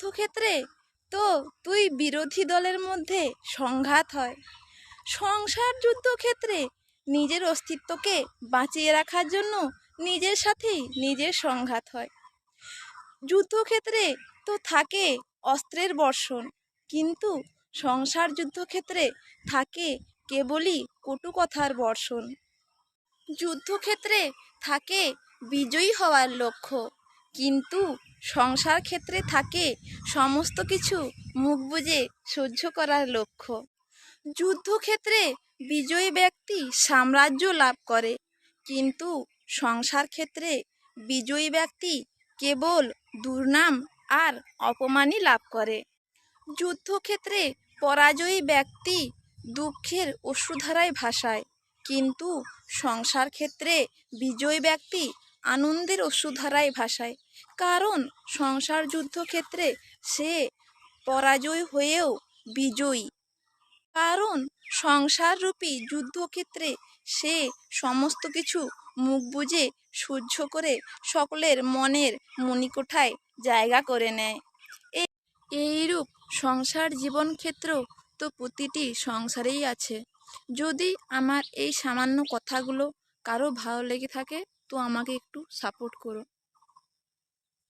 যুদ্ধক্ষেত্রে তো তুই বিরোধী দলের মধ্যে সংঘাত হয়। সংসার যুদ্ধক্ষেত্রে নিজের অস্তিত্বকে বাঁচিয়ে রাখার জন্য নিজের সাথেই নিজের সংঘাত হয়। যুদ্ধক্ষেত্রে তো থাকে অস্ত্রের বর্ষণ, কিন্তু সংসার যুদ্ধক্ষেত্রে থাকে কেবলই কটু কথার বর্ষণ। যুদ্ধক্ষেত্রে থাকে বিজয়ী হওয়ার লক্ষ্য, কিন্তু সংসার ক্ষেত্রে থাকে সমস্ত কিছু মুখ বুজে সহ্য করার লক্ষ্য। যুদ্ধক্ষেত্রে বিজয়ী ব্যক্তি সাম্রাজ্য লাভ করে, কিন্তু সংসার ক্ষেত্রে বিজয়ী ব্যক্তি কেবল দুর্নাম আর অপমানই লাভ করে। যুদ্ধক্ষেত্রে পরাজয়ী ব্যক্তি দুঃখের অশ্রুধারায় ভাসায়, কিন্তু সংসার ক্ষেত্রে বিজয়ী ব্যক্তি আনন্দের অশ্রুধারায় ভাসায়। কারণ সংসার যুদ্ধক্ষেত্রে সে পরাজয় হয়েও বিজয়ী। কারণ সংসাররূপী যুদ্ধক্ষেত্রে সে সমস্ত কিছু মুখ বুজে সহ্য করে সকলের মনের মণিকোঠায় জায়গা করে নেয়। এইরূপ সংসার জীবন ক্ষেত্র তো প্রতিটি সংসারেই আছে। যদি আমার এই সামান্য কথাগুলো কারো ভালো লেগে থাকে তো আমাকে একটু সাপোর্ট করো।